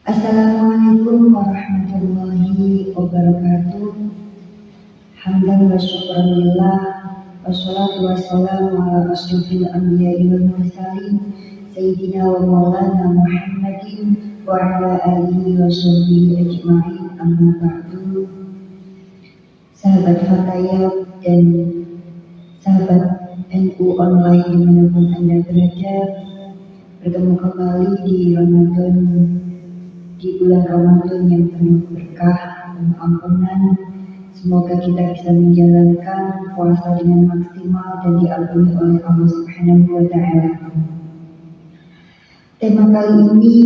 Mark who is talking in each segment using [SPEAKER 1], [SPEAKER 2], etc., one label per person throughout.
[SPEAKER 1] Assalamualaikum warahmatullahi wabarakatuh. Hamdan wa syukran lillah, wassalatu wassalamu ala asyrofil anbiya'i wal mursalin, Sayyidina wa maulana Muhammadin wa ala alihi wa sahbihi ajma'in, amma ba'du. Sahabat Fatayat dan sahabat NU online dimanapun Anda berada, bertemu kembali di bulan Ramadan yang penuh berkah, penuh ampunan. Semoga kita bisa menjalankan puasa dengan maksimal dan diampuni oleh Allah Subhanahu wa Ta'ala. Tema kali ini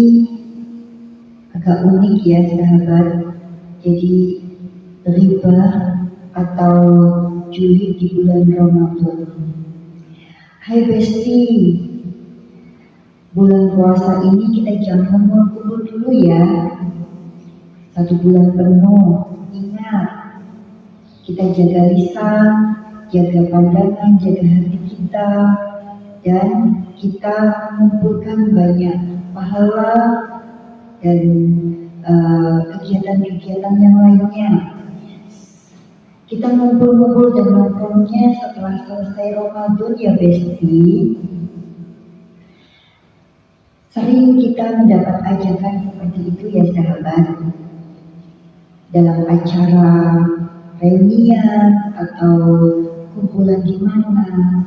[SPEAKER 1] agak unik ya sahabat. Jadi riba atau julid di bulan Ramadan. Hai Besti, bulan puasa ini kita jangan kumpul dulu ya. 1 bulan penuh. Ingat, kita jaga lisan, jaga pandangan, jaga hati kita, dan kita mengumpulkan banyak pahala dan kegiatan-kegiatan yang lainnya. Kita ngumpul-ngumpul dan nongkrongnya setelah selesai Ramadan ya Besti. Sering kita mendapat ajakan seperti itu ya sahabat, dalam acara reunian atau kumpulan di mana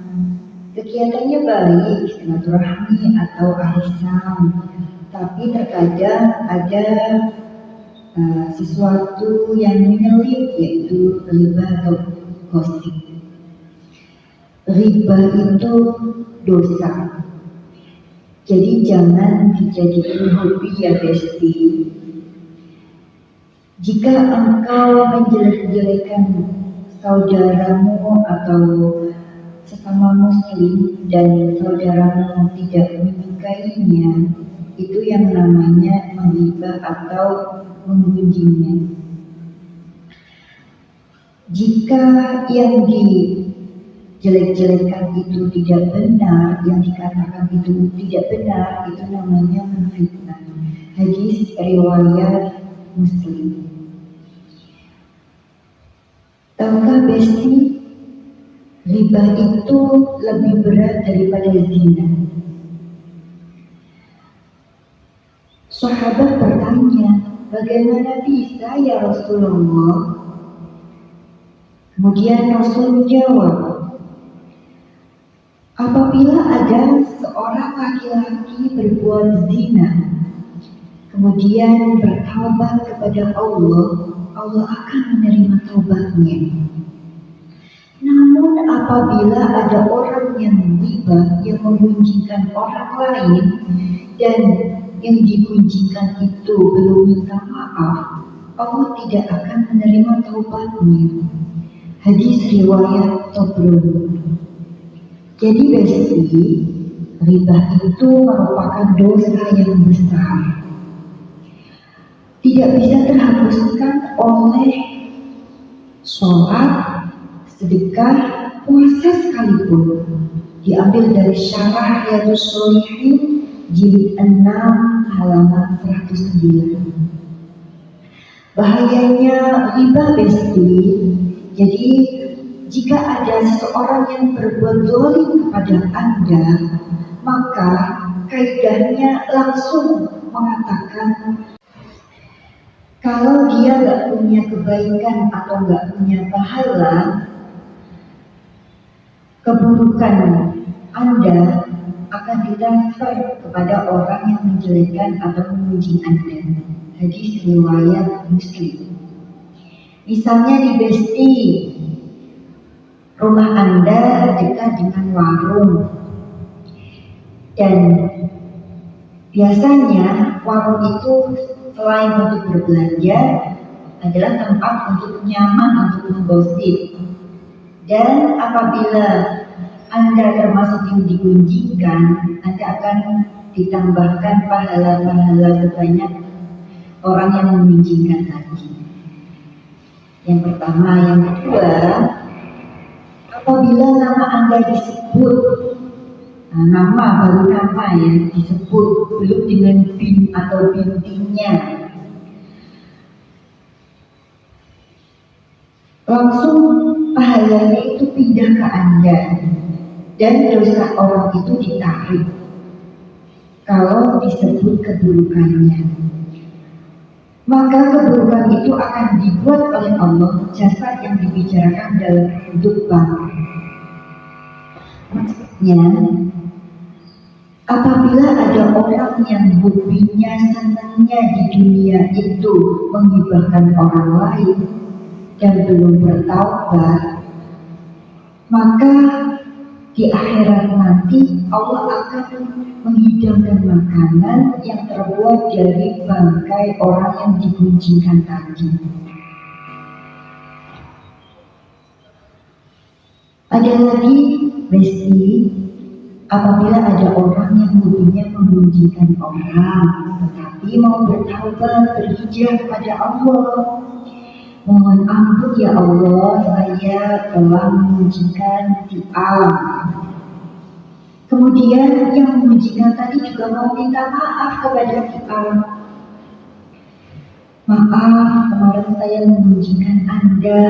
[SPEAKER 1] kegiatannya baik, silaturahmi atau arisan, tapi terkadang ada sesuatu yang menyelip, yaitu riba atau gosip. Riba itu dosa. Jadi jangan dijadikan hobi ya Besti. Jika engkau menjelek-jelekan saudaramu atau sesama muslim dan saudaramu tidak menyukainya, itu yang namanya menghibah atau menggunjingnya. Jika yang jelek-jelekan itu tidak benar, yang dikatakan itu tidak benar, itu namanya menfitnah. Hadis riwayat Muslim. Tahukah Besti, riba itu lebih berat daripada zina. Sahabat bertanya, bagaimana bisa ya Rasulullah? Kemudian Rasul menjawab, apabila ada seorang laki-laki berbuat zina, kemudian bertaubat kepada Allah, Allah akan menerima taubatnya. Namun apabila ada orang yang riba, yang menggunjingkan orang lain, dan yang digunjingkan itu belum minta maaf, Allah tidak akan menerima taubatnya. Hadis riwayat Tabrani. Jadi Besti, riba itu merupakan dosa yang besar. Tidak bisa terhapuskan oleh sholat, sedekah, puasa sekalipun. Diambil dari Syarah Riyadhus Shalihin jilid 6 halaman 109. Bahayanya riba Besti. Jadi jika ada seseorang yang berbuat zalim kepada Anda, maka kaidahnya langsung mengatakan kalau dia nggak punya kebaikan atau nggak punya pahala, keburukan Anda akan ditransfer kepada orang yang menjelekkan atau memuji Anda. Hadis riwayat Muslim. Misalnya di Besti, rumah Anda dekat dengan warung, dan biasanya warung itu selain untuk berbelanja adalah tempat untuk nyaman untuk menggosip. Dan apabila Anda termasuk yang digunjingkan, Anda akan ditambahkan pahala-pahala sebanyak orang yang mengunjingkan tadi. Yang pertama. Yang kedua, apabila nama Anda disebut, nama, baru nama ya disebut, belum dengan bin atau bintinya. Langsung pahalanya itu pindah ke Anda dan dosa orang itu ditarik kalau disebut keburukannya. Maka keburukan itu akan dibuat oleh Allah jasa yang dibicarakan dalam bentuk bangkai. Maksudnya, apabila ada orang yang hobinya, senangnya di dunia itu menghibahkan orang lain dan belum bertaubat, maka di akhirat nanti Allah akan menghidangkan makanan yang terbuat dari bangkai orang yang diguncingkan tadi. Ada lagi, Besti, apabila ada orang yang hobinya menggunjingkan orang, tetapi mau bertaubat, berhijrah pada Allah, mohon ampun ya Allah, saya telah mengunjingkan si A. Kemudian yang mengunjingkan tadi juga mau minta maaf kepada si A. Maaf, kemarin saya mengunjingkan Anda.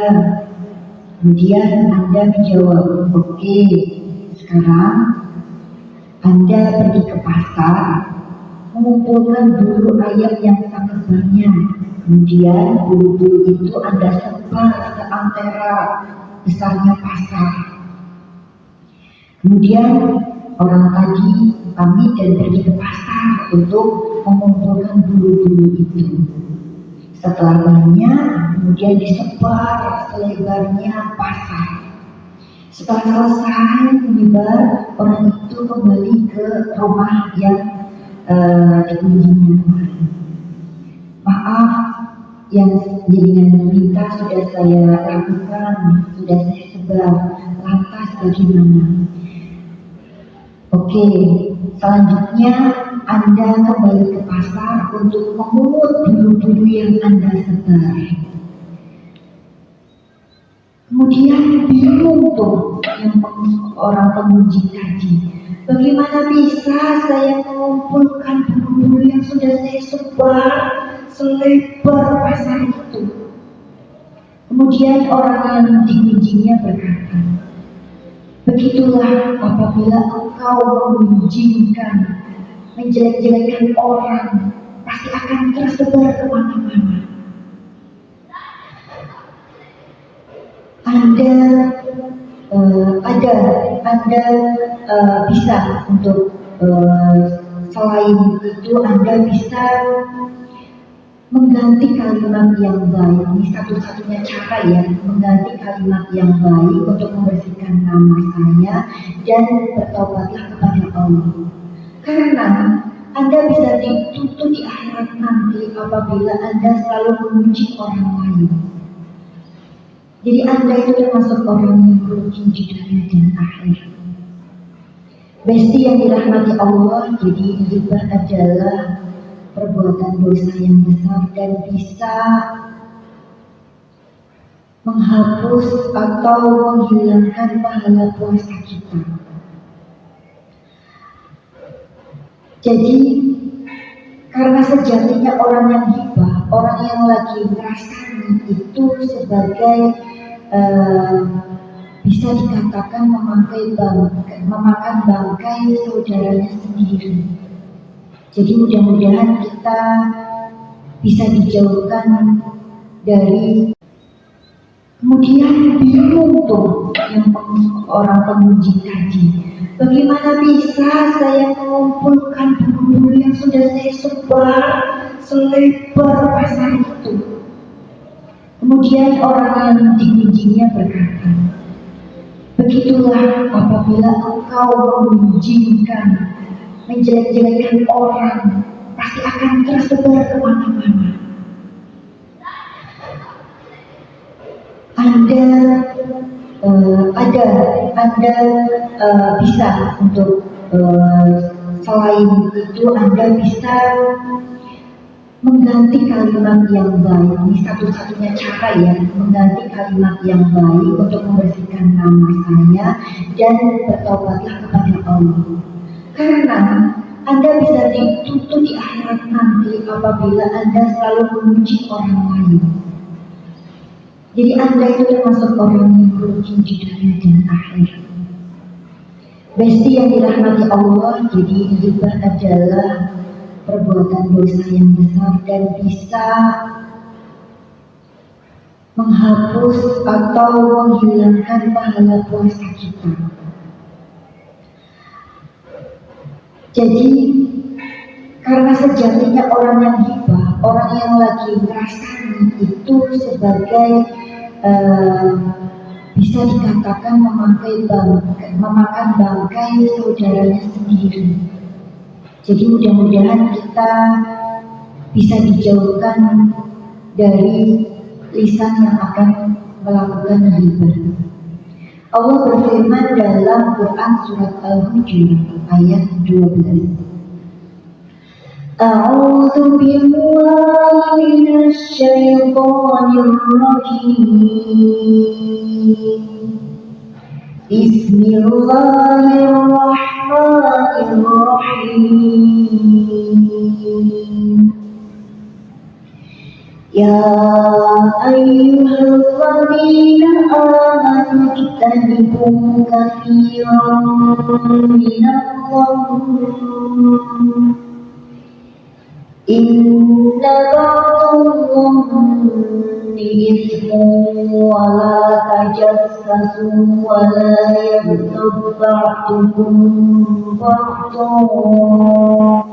[SPEAKER 1] Kemudian Anda menjawab, oke, sekarang Anda pergi ke pasar, mengumpulkan bulu ayam yang sangat banyak. Kemudian bulu-bulu itu Anda sebar seantera besarnya pasar. Kemudian orang tadi pamit dan pergi ke pasar untuk mengumpulkan bulu-bulu itu. Setelah banyak, kemudian disebar selebarnya pasar. Setelah selesai menyebar, orang itu kembali ke rumah yang dikunjungi kemarin. Maaf, yang jaringan minta sudah saya lakukan, sudah saya sebar, lantas bagaimana? Oke, selanjutnya Anda kembali ke pasar untuk memungut bulu-bulu yang Anda sebar. Kemudian bingung tuh yang orang pengunjung tadi, bagaimana bisa saya mengumpulkan bulu-bulu yang sudah saya sebar selebar pasar itu? Kemudian orang yang digunjingnya berkata, begitulah apabila engkau mengunjingkan, menjelek-jelekan orang, pasti akan tersebar kemana-mana. Anda bisa untuk selain itu Anda bisa mengganti kalimat yang baik. Ini satu-satunya cara ya, mengganti kalimat yang baik untuk membersihkan nama saya dan bertobatlah kepada Allah. Karena Anda bisa dituntut di akhirat nanti apabila Anda selalu memuji orang lain. Jadi Anda itu termasuk orang yang rugi di dunia dan akhirat. Besti yang dirahmati Allah, jadi ghibah adalah perbuatan dosa yang besar dan bisa menghapus atau menghilangkan pahala puasa kita. Jadi karena sejatinya orang yang ghibah, orang yang lagi merasani itu sebagai bisa dikatakan memakan bangkai saudaranya sendiri. Jadi mudah-mudahan kita bisa dijauhkan dari. Kemudian bingung tuh yang orang pengunjung tadi, bagaimana bisa saya mengumpulkan bulu-bulu yang sudah saya sebar selebar pasar itu? Kemudian orang yang dikunjingnya berkata, begitulah apabila engkau mengunjingkan, menjelek-jelekan orang, pasti akan tersebar kemana-mana. Anda bisa untuk selain itu Anda bisa mengganti kalimat yang baik. Ini satu-satunya cara ya, mengganti kalimat yang baik untuk membersihkan nama saya dan bertobatlah kepada Allah. Karena Anda bisa dituntut di akhirat nanti apabila Anda selalu memuji orang lain. Jadi Anda itu termasuk orang yang merugi di dunia dan akhirat. Besti yang dirahmati Allah, jadi ghibah adalah perbuatan dosa yang besar dan bisa menghapus atau menghilangkan pahala puasa kita. Jadi karena sejatinya orang yang ghibah, orang yang lagi ngerasani itu sebagai bisa dikatakan memakan bangkai saudaranya sendiri. Jadi mudah-mudahan kita bisa dijauhkan dari lisan yang akan melakukan ghibah. Allah berfirman dalam Quran surat Al-Hujurat ayat 12. A'udzu billahi minasy syaithanir rajim. Bismillahirrahmanirrahim. Ya ayyuhalladzina amanu ijtanibu katsiran minadh-dhanni inna ba'dadh-dhanni ithmun wa la tajassasu wa la yaghtab ba'dukum ba'dan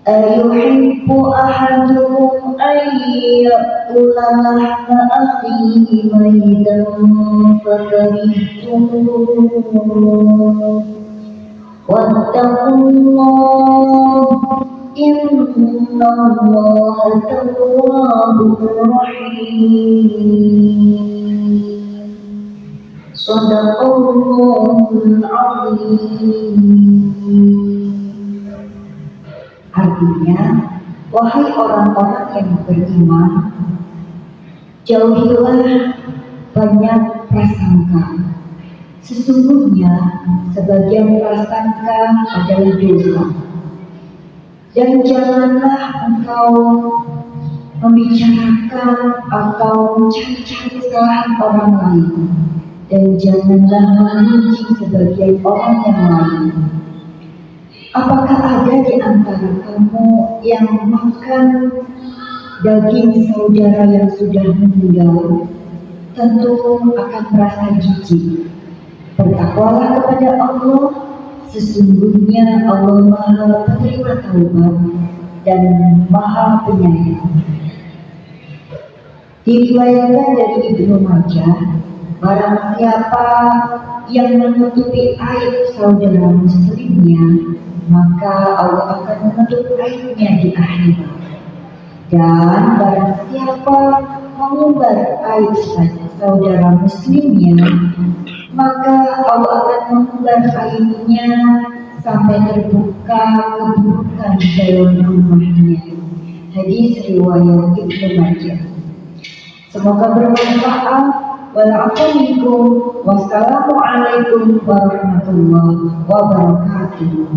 [SPEAKER 1] ayuhibbu ahadukum an ya'kula lahma akhihi maytan fakarihtumuh wattaqullah innallaha tawwabur rahim. Shadaqallahul azim. Artinya, wahai orang-orang yang beriman, jauhilah banyak prasangka. Sesungguhnya sebagian prasangka adalah dosa. Dan janganlah engkau membicarakan atau mencari-cari kesalahan orang lain. Dan janganlah memuji sebagian orang yang lain. Apakah ada di antara kamu yang makan daging saudara yang sudah meninggal? Tentu akan merasa jijik. Bertakwalah kepada Allah, sesungguhnya Allah Maha Penerima Taubat dan Maha Penyayang. Diriwayatkan dari Ibnu Majah, barang siapa yang menutupi aib saudara muslimnya, maka Allah akan menutup aibnya di akhirat. Dan barang siapa mengumbar aib saudara muslimnya, maka Allah akan mengumbar aibnya sampai terbuka keburukan dalam rumahnya. Hadis riwayat Ibnu Majah. Semoga bermanfaat. Wassalamualaikum warahmatullahi wabarakatuh.